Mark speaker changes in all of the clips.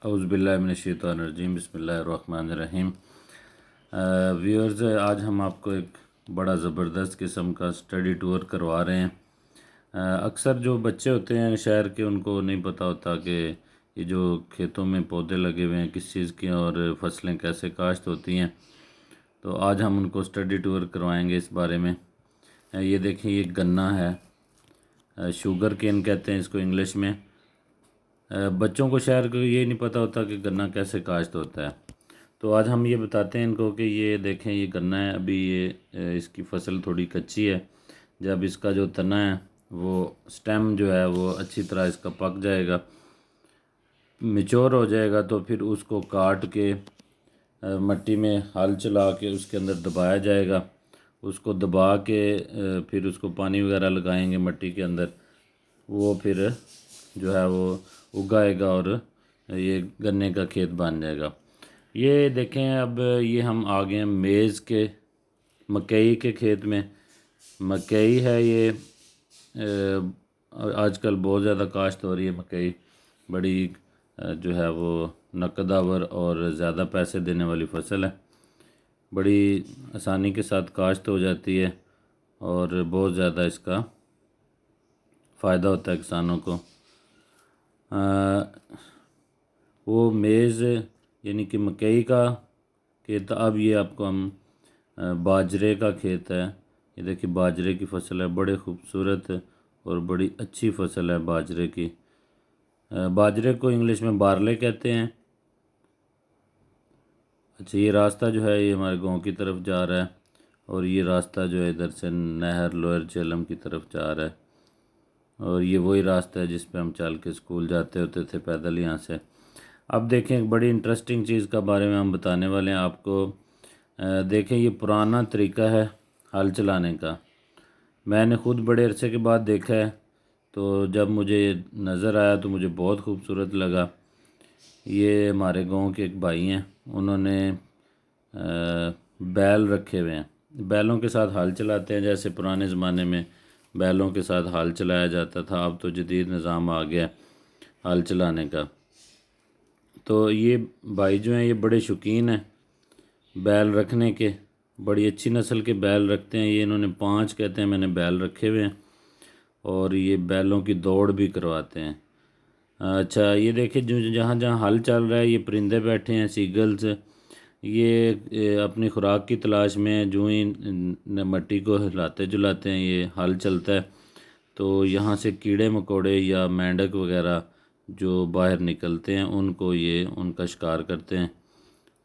Speaker 1: اعوذ باللہ من الشیطان الرجیم، بسم اللہ الرحمن الرحیم۔ ویورز، آج ہم آپ کو ایک بڑا زبردست قسم کا اسٹڈی ٹور کروا رہے ہیں۔ اکثر جو بچے ہوتے ہیں شہر کے، ان کو نہیں پتہ ہوتا کہ یہ جو کھیتوں میں پودے لگے ہوئے ہیں کس چیز کی اور فصلیں کیسے کاشت ہوتی ہیں، تو آج ہم ان کو اسٹڈی ٹور کروائیں گے اس بارے میں۔ یہ دیکھیں، یہ گنا ہے، شوگر کین کہتے ہیں اس کو انگلش میں۔ بچوں کو شہر کو یہ نہیں پتہ ہوتا کہ گنا کیسے کاشت ہوتا ہے، تو آج ہم یہ بتاتے ہیں ان کو کہ یہ دیکھیں، یہ گنا ہے، ابھی یہ اس کی فصل تھوڑی کچی ہے۔ جب اس کا جو تنا ہے وہ سٹیم جو ہے وہ اچھی طرح اس کا پک جائے گا، میچور ہو جائے گا، تو پھر اس کو کاٹ کے مٹی میں ہل چلا کے اس کے اندر دبایا جائے گا۔ اس کو دبا کے پھر اس کو پانی وغیرہ لگائیں گے مٹی کے اندر، وہ پھر جو ہے وہ اگائے گا اور یہ گنے کا کھیت بن جائے گا۔ یہ دیکھیں، اب یہ ہم آ گئے ہیں میز کے مکئی کے کھیت میں۔ مکئی ہے یہ، آج کل بہت زیادہ کاشت ہو رہی ہے مکئی، بڑی جو ہے وہ نقد آور اور زیادہ پیسے دینے والی فصل ہے، بڑی آسانی کے ساتھ کاشت ہو جاتی ہے اور بہت زیادہ اس کا فائدہ ہوتا ہے کسانوں کو۔ وہ میز یعنی کہ مکئی کا کھیت، اب یہ آپ کو ہم باجرے کا کھیت ہے۔ یہ دیکھیے باجرے کی فصل ہے، بڑے خوبصورت اور بڑی اچھی فصل ہے باجرے کی۔ باجرے کو انگلش میں بارلے کہتے ہیں۔ اچھا، یہ راستہ جو ہے یہ ہمارے گاؤں کی طرف جا رہا ہے، اور یہ راستہ جو ہے ادھر سے نہر لوئر جہلم کی طرف جا رہا ہے، اور یہ وہی راستہ ہے جس پہ ہم چل کے اسکول جاتے ہوتے تھے پیدل یہاں سے۔ اب دیکھیں، ایک بڑی انٹرسٹنگ چیز کا بارے میں ہم بتانے والے ہیں آپ کو۔ دیکھیں، یہ پرانا طریقہ ہے ہل چلانے کا، میں نے خود بڑے عرصے کے بعد دیکھا ہے، تو جب مجھے نظر آیا تو مجھے بہت خوبصورت لگا۔ یہ ہمارے گاؤں کے ایک بھائی ہیں، انہوں نے بیل رکھے ہوئے ہیں، بیلوں کے ساتھ ہل چلاتے ہیں، جیسے پرانے زمانے میں بیلوں کے ساتھ ہل چلایا جاتا تھا، اب تو جدید نظام آ گیا ہل چلانے کا۔ تو یہ بھائی جو ہیں یہ بڑے شوقین ہیں بیل رکھنے کے، بڑی اچھی نسل کے بیل رکھتے ہیں۔ یہ انہوں نے 5 کہتے ہیں میں نے بیل رکھے ہوئے ہیں، اور یہ بیلوں کی دوڑ بھی کرواتے ہیں۔ اچھا، یہ دیکھیں، جہاں جہاں ہل چل رہا ہے یہ پرندے بیٹھے ہیں، سیگلز، یہ اپنی خوراک کی تلاش میں جو ہی مٹی کو ہلاتے جلاتے ہیں یہ ہل چلتا ہے، تو یہاں سے کیڑے مکوڑے یا مینڈک وغیرہ جو باہر نکلتے ہیں ان کو یہ ان کا شکار کرتے ہیں،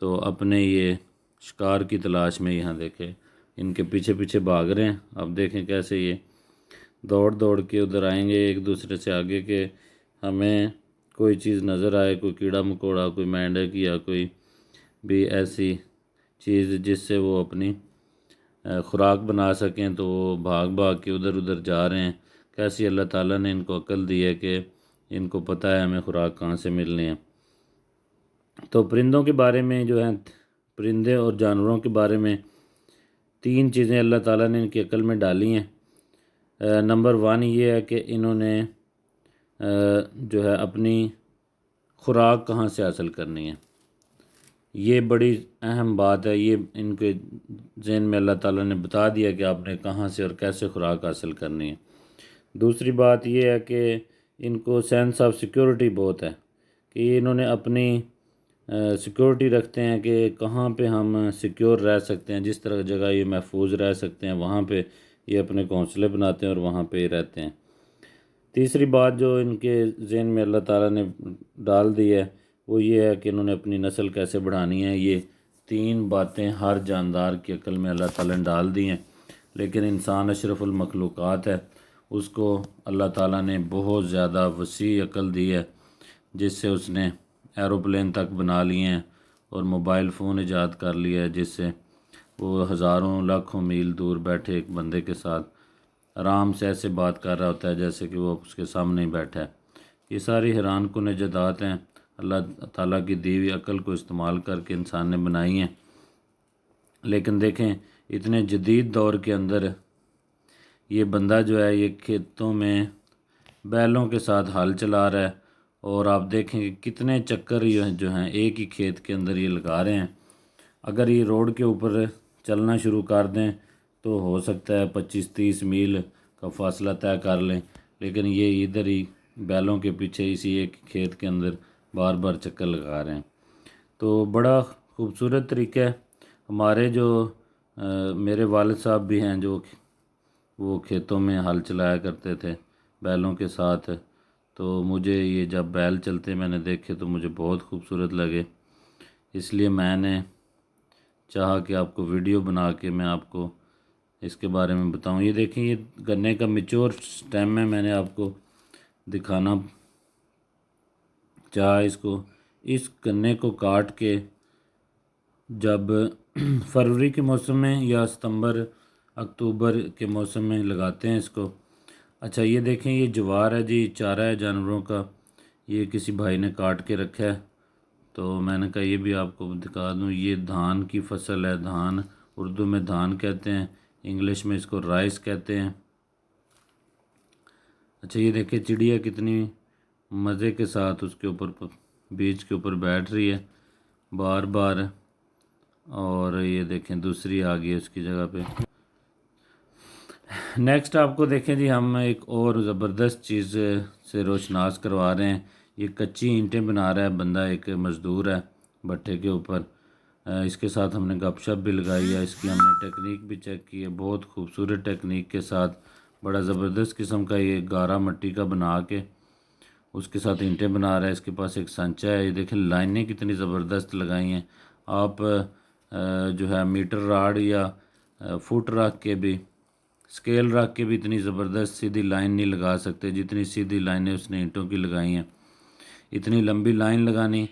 Speaker 1: تو اپنے یہ شکار کی تلاش میں یہاں دیکھیں ان کے پیچھے پیچھے بھاگ رہے ہیں۔ اب دیکھیں کیسے یہ دوڑ دوڑ کے ادھر آئیں گے ایک دوسرے سے آگے، کہ ہمیں کوئی چیز نظر آئے، کوئی کیڑا مکوڑا، کوئی مینڈک یا کوئی بھی ایسی چیز جس سے وہ اپنی خوراک بنا سکیں، تو وہ بھاگ بھاگ کے ادھر ادھر جا رہے ہیں۔ کیسی اللہ تعالیٰ نے ان کو عقل دی ہے کہ ان کو پتہ ہے ہمیں خوراک کہاں سے ملنی ہے۔ تو پرندوں کے بارے میں جو ہے، پرندے اور جانوروں کے بارے میں 3 چیزیں اللہ تعالیٰ نے ان کی عقل میں ڈالی ہیں۔ نمبر 1 یہ ہے کہ انہوں نے جو ہے اپنی خوراک کہاں سے حاصل کرنی ہے، یہ بڑی اہم بات ہے۔ یہ ان کے ذہن میں اللہ تعالیٰ نے بتا دیا کہ آپ نے کہاں سے اور کیسے خوراک حاصل کرنی ہے۔ دوسری بات یہ ہے کہ ان کو سینس آف سیکیورٹی بہت ہے، کہ انہوں نے اپنی سیکیورٹی رکھتے ہیں کہ کہاں پہ ہم سیکیور رہ سکتے ہیں، جس طرح جگہ یہ محفوظ رہ سکتے ہیں وہاں پہ یہ اپنے گھونسلے بناتے ہیں اور وہاں پہ رہتے ہیں۔ تیسری بات جو ان کے ذہن میں اللہ تعالیٰ نے ڈال دی ہے وہ یہ ہے کہ انہوں نے اپنی نسل کیسے بڑھانی ہے۔ یہ 3 باتیں ہر جاندار کی عقل میں اللہ تعالیٰ نے ڈال دی ہیں، لیکن انسان اشرف المخلوقات ہے، اس کو اللہ تعالیٰ نے بہت زیادہ وسیع عقل دی ہے، جس سے اس نے ایروپلین تک بنا لیے ہیں اور موبائل فون ایجاد کر لیا ہے، جس سے وہ ہزاروں لاکھوں میل دور بیٹھے ایک بندے کے ساتھ آرام سے ایسے بات کر رہا ہوتا ہے جیسے کہ وہ اس کے سامنے ہی بیٹھا ہے۔ یہ ساری حیران کن ایجادات ہیں، اللہ تعالیٰ کی دی ہوئی عقل کو استعمال کر کے انسان نے بنائی ہیں۔ لیکن دیکھیں، اتنے جدید دور کے اندر یہ بندہ جو ہے یہ کھیتوں میں بیلوں کے ساتھ ہل چلا رہا ہے، اور آپ دیکھیں کہ کتنے چکر یہ جو ہیں ایک ہی کھیت کے اندر یہ لگا رہے ہیں۔ اگر یہ روڈ کے اوپر چلنا شروع کر دیں تو ہو سکتا ہے 25-30 میل کا فاصلہ طے کر لیں، لیکن یہ ادھر ہی بیلوں کے پیچھے اسی ایک کھیت کے اندر بار بار چکر لگا رہے ہیں۔ تو بڑا خوبصورت طریقہ ہے۔ ہمارے جو میرے والد صاحب بھی ہیں جو وہ کھیتوں میں ہل چلایا کرتے تھے بیلوں کے ساتھ، تو مجھے یہ جب بیل چلتے میں نے دیکھے تو مجھے بہت خوبصورت لگے، اس لیے میں نے چاہا کہ آپ کو ویڈیو بنا کے میں آپ کو اس کے بارے میں بتاؤں۔ یہ دیکھیں یہ گنے کا میچور سٹیم ہے، میں نے آپ کو دکھانا چاہا اس کو۔ اس گنے کو کاٹ کے جب فروری کے موسم میں یا ستمبر اکتوبر کے موسم میں لگاتے ہیں اس کو۔ اچھا یہ دیکھیں یہ جوار ہے جی، چارہ ہے جانوروں کا، یہ کسی بھائی نے کاٹ کے رکھا ہے، تو میں نے کہا یہ بھی آپ کو دکھا دوں۔ یہ دھان کی فصل ہے، دھان اردو میں دھان کہتے ہیں، انگلش میں اس کو رائس کہتے ہیں۔ اچھا یہ دیکھیں چڑیا کتنی مزے کے ساتھ اس کے اوپر بیج کے اوپر بیٹھ رہی ہے بار بار، اور یہ دیکھیں دوسری آ گئی ہے اس کی جگہ پہ۔ نیکسٹ آپ کو دیکھیں جی ہم ایک اور زبردست چیز سے روشناس کروا رہے ہیں۔ یہ کچی اینٹیں بنا رہا ہے بندہ، ایک مزدور ہے بھٹے کے اوپر۔ اس کے ساتھ ہم نے گپ شپ بھی لگائی ہے، اس کی ہم نے ٹیکنیک بھی چیک کی ہے، بہت خوبصورت ٹیکنیک کے ساتھ بڑا زبردست قسم کا یہ گارا مٹی کا بنا کے اس کے ساتھ اینٹیں بنا رہا ہے۔ اس کے پاس ایک سانچہ ہے، یہ دیکھیں لائنیں کتنی زبردست لگائی ہیں۔ آپ جو ہے میٹر راڈ یا فٹ رکھ کے بھی، اسکیل رکھ کے بھی اتنی زبردست سیدھی لائن نہیں لگا سکتے جتنی سیدھی لائنیں اس نے اینٹوں کی لگائی ہیں۔ اتنی لمبی لائن لگانی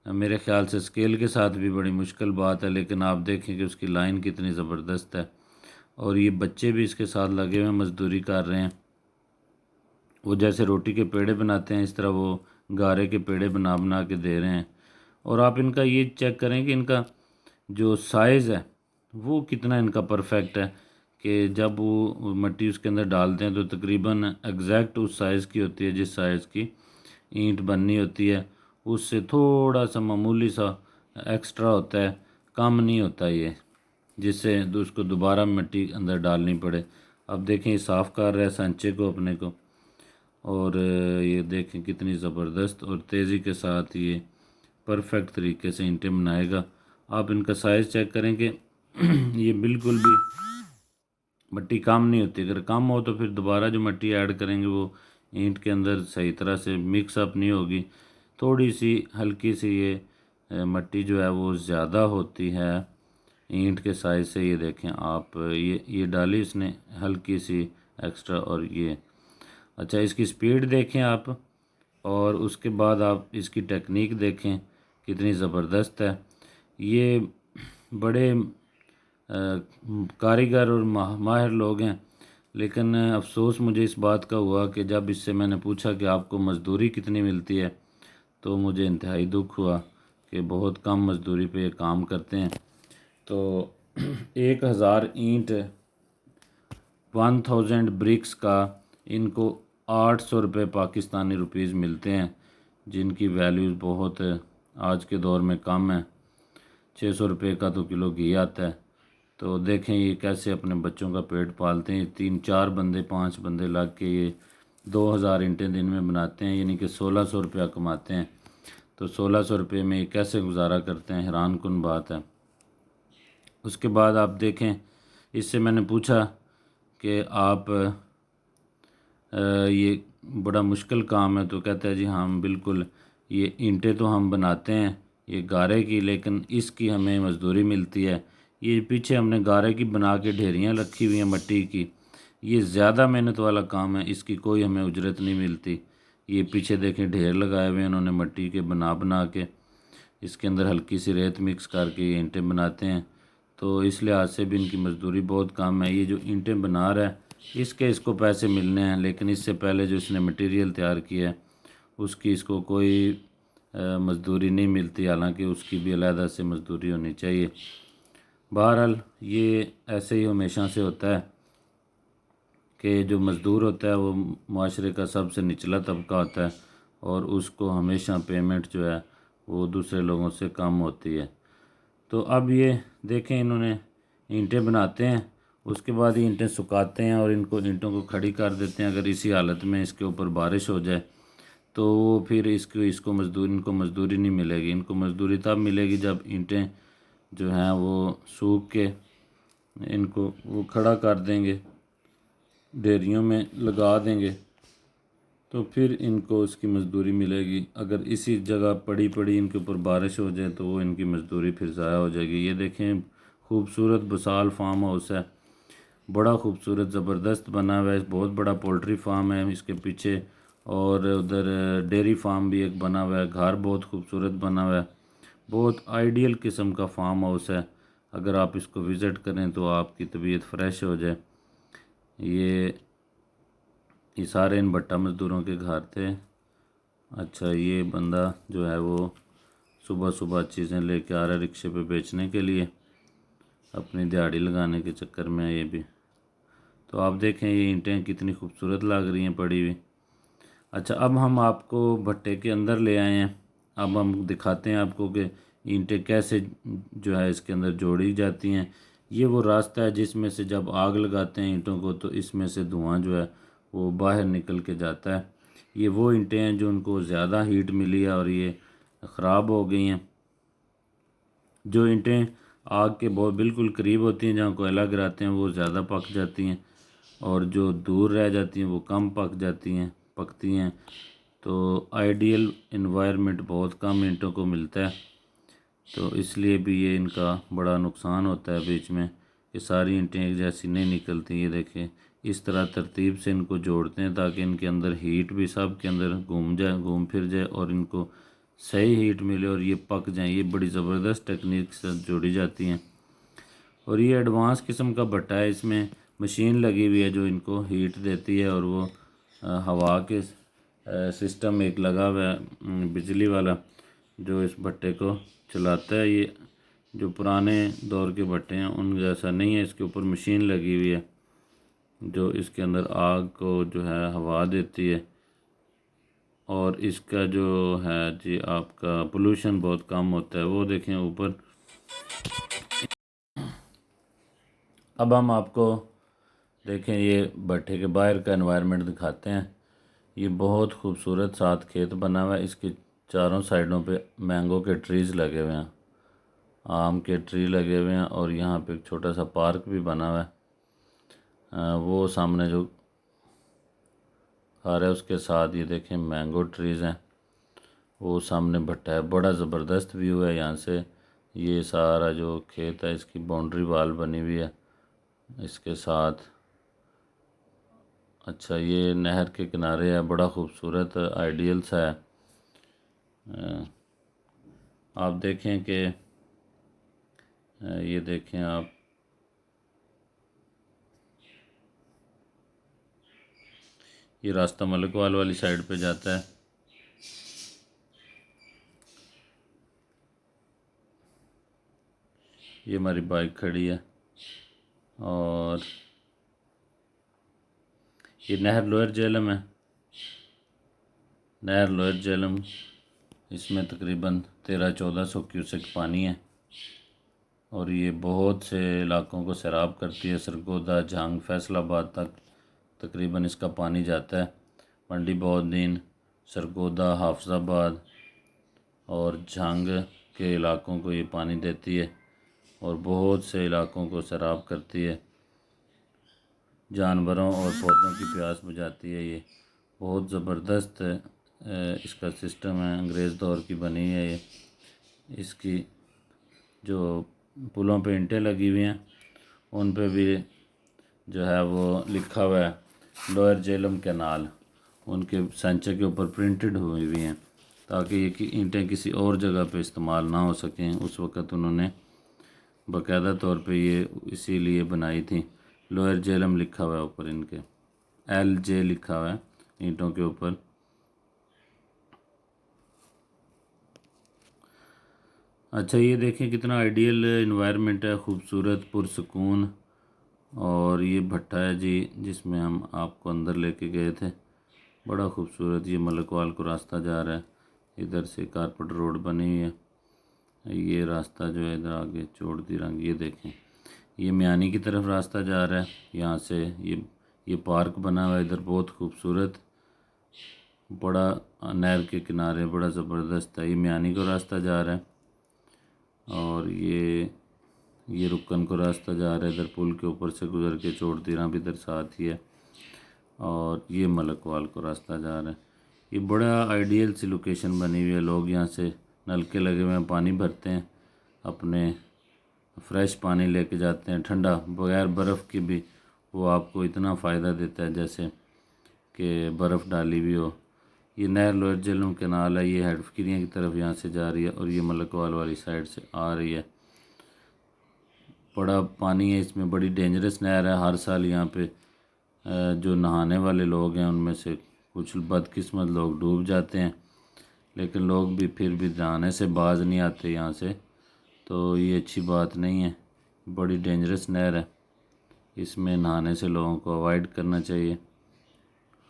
Speaker 1: میرے خیال سے اسکیل کے ساتھ بھی بڑی مشکل بات ہے، لیکن آپ دیکھیں کہ اس کی لائن کتنی زبردست ہے۔ اور یہ بچے بھی اس کے ساتھ لگے ہوئے مزدوری کر رہے ہیں، وہ جیسے روٹی کے پیڑے بناتے ہیں اس طرح وہ گارے کے پیڑے بنا بنا کے دے رہے ہیں۔ اور آپ ان کا یہ چیک کریں کہ ان کا جو سائز ہے وہ کتنا ان کا پرفیکٹ ہے، کہ جب وہ مٹی اس کے اندر ڈالتے ہیں تو تقریباً ایگزیکٹ اس سائز کی ہوتی ہے جس سائز کی اینٹ بننی ہوتی ہے، اس سے تھوڑا سا معمولی سا ایکسٹرا ہوتا ہے، کم نہیں ہوتا یہ، جس سے اس کو دوبارہ مٹی اندر ڈالنی پڑے۔ اب دیکھیں یہ صاف کر رہا ہے سانچے کو اپنے کو، اور یہ دیکھیں کتنی زبردست اور تیزی کے ساتھ یہ پرفیکٹ طریقے سے اینٹیں بنائے گا۔ آپ ان کا سائز چیک کریں کہ یہ بالکل بھی مٹی کم نہیں ہوتی، اگر کم ہو تو پھر دوبارہ جو مٹی ایڈ کریں گے وہ اینٹ کے اندر صحیح طرح سے مکس اپ نہیں ہوگی، تھوڑی سی ہلکی سی یہ مٹی جو ہے وہ زیادہ ہوتی ہے اینٹ کے سائز سے۔ یہ دیکھیں آپ یہ ڈالی اس نے ہلکی سی ایکسٹرا، اور یہ اچھا اس کی سپیڈ دیکھیں آپ، اور اس کے بعد آپ اس کی ٹیکنیک دیکھیں کتنی زبردست ہے۔ یہ بڑے کاریگر اور ماہر لوگ ہیں، لیکن افسوس مجھے اس بات کا ہوا کہ جب اس سے میں نے پوچھا کہ آپ کو مزدوری کتنی ملتی ہے تو مجھے انتہائی دکھ ہوا کہ بہت کم مزدوری پہ یہ کام کرتے ہیں۔ تو 1000 اینٹ 1000 برکس کا ان کو 800 روپے پاکستانی روپیز ملتے ہیں، جن کی ویلیوز بہت آج کے دور میں کم ہے۔ 600 روپے کا تو کلو گھی آتا ہے۔ تو دیکھیں یہ کیسے اپنے بچوں کا پیٹ پالتے ہیں، 3-4 بندے 5 بندے لگ کے یہ 2000 اینٹیں دن میں بناتے ہیں، یعنی کہ 1600 روپیہ کماتے ہیں۔ تو 1600 روپے میں یہ کیسے گزارا کرتے ہیں، حیران کن بات ہے۔ اس کے بعد آپ دیکھیں اس سے میں نے پوچھا کہ آپ یہ بڑا مشکل کام ہے، تو کہتا ہے جی ہم بالکل، یہ اینٹیں تو ہم بناتے ہیں یہ گارے کی، لیکن اس کی ہمیں مزدوری ملتی ہے۔ یہ پیچھے ہم نے گارے کی بنا کے ڈھیریاں رکھی ہوئی ہیں مٹی کی، یہ زیادہ محنت والا کام ہے، اس کی کوئی ہمیں اجرت نہیں ملتی۔ یہ پیچھے دیکھیں ڈھیر لگائے ہوئے ہیں انہوں نے مٹی کے بنا کے، اس کے اندر ہلکی سی ریت مکس کر کے یہ اینٹیں بناتے ہیں، تو اس لحاظ سے بھی ان کی مزدوری بہت کم ہے۔ یہ جو اینٹیں بنا رہا ہے اس کو پیسے ملنے ہیں، لیکن اس سے پہلے جو اس نے مٹیریل تیار کیا ہے اس کی اس کو کوئی مزدوری نہیں ملتی، حالانکہ اس کی بھی علیحدہ سے مزدوری ہونی چاہیے۔ بہرحال یہ ایسے ہی ہمیشہ سے ہوتا ہے کہ جو مزدور ہوتا ہے وہ معاشرے کا سب سے نچلا طبقہ ہوتا ہے، اور اس کو ہمیشہ پیمنٹ جو ہے وہ دوسرے لوگوں سے کم ہوتی ہے۔ تو اب یہ دیکھیں انہوں نے اینٹیں بناتے ہیں، اس کے بعد یہ اینٹیں سکھاتے ہیں اور ان کو اینٹوں کو کھڑی کر دیتے ہیں۔ اگر اسی حالت میں اس کے اوپر بارش ہو جائے تو وہ پھر ان کو مزدوری نہیں ملے گی۔ ان کو مزدوری تب ملے گی جب اینٹیں جو ہیں وہ سوکھ کے ان کو وہ کھڑا کر دیں گے، ڈھیریوں میں لگا دیں گے، تو پھر ان کو اس کی مزدوری ملے گی۔ اگر اسی جگہ پڑی ان کے اوپر بارش ہو جائے تو وہ ان کی مزدوری پھر ضائع ہو جائے گی۔ یہ دیکھیں خوبصورت بسال فارم ہاؤس ہے، بڑا خوبصورت زبردست بنا ہوا ہے، بہت بڑا پولٹری فارم ہے اس کے پیچھے، اور ادھر ڈیری فارم بھی ایک بنا ہوا ہے، گھر بہت خوبصورت بنا ہوا ہے، بہت آئیڈیل قسم کا فارم ہاؤس ہے۔ اگر آپ اس کو وزٹ کریں تو آپ کی طبیعت فریش ہو جائے۔ یہ سارے ان بٹا مزدوروں کے گھر تھے۔ اچھا، یہ بندہ جو ہے وہ صبح صبح چیزیں لے کے آ رہا ہے رکشے پہ بیچنے کے لیے، اپنی دیہڑی لگانے کے چکر میں یہ بھی۔ تو آپ دیکھیں یہ اینٹیں کتنی خوبصورت لگ رہی ہیں پڑی ہوئی۔ اچھا، اب ہم آپ کو بھٹے کے اندر لے آئے ہیں، اب ہم دکھاتے ہیں آپ کو کہ اینٹیں کیسے جو ہے اس کے اندر جوڑی جاتی ہیں۔ یہ وہ راستہ ہے جس میں سے جب آگ لگاتے ہیں اینٹوں کو تو اس میں سے دھواں جو ہے وہ باہر نکل کے جاتا ہے۔ یہ وہ اینٹیں ہیں جو ان کو زیادہ ہیٹ ملی ہے اور یہ خراب ہو گئی ہیں۔ جو اینٹیں آگ کے بہت بالکل قریب ہوتی ہیں، جہاں کوئلہ گراتے ہیں، وہ زیادہ پک جاتی ہیں، اور جو دور رہ جاتی ہیں وہ کم پکتی ہیں۔ تو آئیڈیل انوائرمنٹ بہت کم اینٹوں کو ملتا ہے، تو اس لیے بھی یہ ان کا بڑا نقصان ہوتا ہے بیچ میں کہ ساری اینٹیں ایک جیسی نہیں نکلتی۔ یہ دیکھیں اس طرح ترتیب سے ان کو جوڑتے ہیں تاکہ ان کے اندر ہیٹ بھی سب کے اندر گھوم پھر جائے اور ان کو صحیح ہیٹ ملے اور یہ پک جائیں۔ یہ بڑی زبردست ٹیکنیک سے جوڑی جاتی ہیں، اور یہ ایڈوانس قسم کا بھٹا ہے، اس میں مشین لگی ہوئی ہے جو ان کو ہیٹ دیتی ہے، اور وہ ہوا کے سسٹم ایک لگا ہوا ہے بجلی والا جو اس بھٹے کو چلاتا ہے۔ یہ جو پرانے دور کے بھٹے ہیں ان جیسا نہیں ہے، اس کے اوپر مشین لگی ہوئی ہے جو اس کے اندر آگ کو جو ہے ہوا دیتی ہے، اور اس کا جو ہے جی آپ کا پولوشن بہت کم ہوتا ہے۔ وہ دیکھیں اوپر۔ اب ہم آپ کو دیکھیں یہ بھٹے کے باہر کا انوائرمنٹ دکھاتے ہیں۔ یہ بہت خوبصورت ساتھ کھیت بنا ہوا ہے، اس کی چاروں سائڈوں پہ مینگو کے ٹریز لگے ہوئے ہیں، آم کے ٹری لگے ہوئے ہیں، اور یہاں پہ ایک چھوٹا سا پارک بھی بنا ہوا ہے۔ وہ سامنے جو گھر ہے اس کے ساتھ یہ دیکھیں مینگو ٹریز ہیں، وہ سامنے بھٹا ہے، بڑا زبردست ویو ہے یہاں سے۔ یہ سارا جو کھیت ہے اس کی باؤنڈری وال بنی ہوئی ہے اس کے ساتھ۔ اچھا، یہ نہر کے کنارے ہے، بڑا خوبصورت آئیڈیل سا ہے۔ آپ دیکھیں کہ یہ دیکھیں آپ، یہ راستہ ملک وال والی سائڈ پہ جاتا ہے۔ یہ ہماری بائک کھڑی ہے، اور یہ نہر لوئر جہلم ہے، نہر لوئر جہلم، اس میں تقریباً 1300-1400 کیوسک پانی ہے، اور یہ بہت سے علاقوں کو سیراب کرتی ہے۔ سرگودا، جھنگ، فیصل آباد تک تقریباً اس کا پانی جاتا ہے۔ منڈی بہودین، سرگودا، حافظ آباد اور جھنگ کے علاقوں کو یہ پانی دیتی ہے، اور بہت سے علاقوں کو سیراب کرتی ہے، جانوروں اور پودوں کی پیاس بجھاتی ہے۔ یہ بہت زبردست اس کا سسٹم ہے، انگریز دور کی بنی ہے یہ۔ اس کی جو پلوں پہ اینٹیں لگی ہوئی ہیں ان پہ بھی جو ہے وہ لکھا ہوا ہے لوئر جہلم کینال، ان کے سانچے کے اوپر پرنٹڈ ہوئی ہوئی ہیں تاکہ یہ اینٹیں کسی اور جگہ پہ استعمال نہ ہو سکیں۔ اس وقت انہوں نے باقاعدہ طور پہ یہ اسی لیے بنائی تھی۔ لوئر جہلم لکھا ہوا ہے اوپر، ان کے LJ لکھا ہوا ہے اینٹوں کے اوپر۔ اچھا، یہ دیکھیں کتنا آئیڈیل انوائرمنٹ ہے، خوبصورت پرسکون، اور یہ بھٹا ہے جی جس میں ہم آپ کو اندر لے کے گئے تھے۔ بڑا خوبصورت یہ ملک وال کو راستہ جا رہا ہے، ادھر سے کارپٹ روڈ بنی ہوئی ہے، یہ راستہ جو ہے ادھر آگے چوڑ دی رنگ، یہ دیکھیں یہ میانی کی طرف راستہ جا رہا ہے، یہاں سے یہ پارک بنا ہوا ہے ادھر بہت خوبصورت، بڑا نہر کے کنارے بڑا زبردست ہے، یہ میانی کو راستہ جا رہا ہے، اور یہ رکن کو راستہ جا رہا ہے، ادھر پل کے اوپر سے گزر کے چوڑ دی رنگ بھی ادھر ساتھ ہی ہے، اور یہ ملک وال کو راستہ جا رہا ہے۔ یہ بڑا آئیڈیل سی لوکیشن بنی ہوئی ہے، لوگ یہاں سے نلکے لگے ہوئے ہیں، پانی بھرتے ہیں، اپنے فریش پانی لے کے جاتے ہیں ٹھنڈا بغیر برف کی بھی، وہ آپ کو اتنا فائدہ دیتا ہے جیسے کہ برف ڈالی ہوئی ہو۔ یہ نہر لوئر جہلم کینال ہے، یہ ہیڈ فکریاں کی طرف یہاں سے جا رہی ہے اور یہ ملک وال والی سائڈ سے آ رہی ہے۔ بڑا پانی ہے اس میں، بڑی ڈینجرس نہر ہے، ہر سال یہاں پہ جو نہانے والے لوگ ہیں ان میں سے کچھ بدقسمت لوگ ڈوب جاتے ہیں، لیکن لوگ بھی پھر بھی نہانے سے باز نہیں آتے یہاں سے، تو یہ اچھی بات نہیں ہے، بڑی ڈینجرس نہر ہے، اس میں نہانے سے لوگوں کو اوائڈ کرنا چاہیے،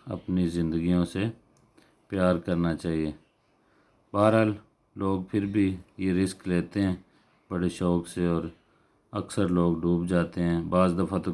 Speaker 1: اپنی زندگیوں سے پیار کرنا چاہیے۔ بہرحال لوگ پھر بھی یہ رسک لیتے ہیں بڑے شوق سے، اور اکثر لوگ ڈوب جاتے ہیں، بعض دفعہ تو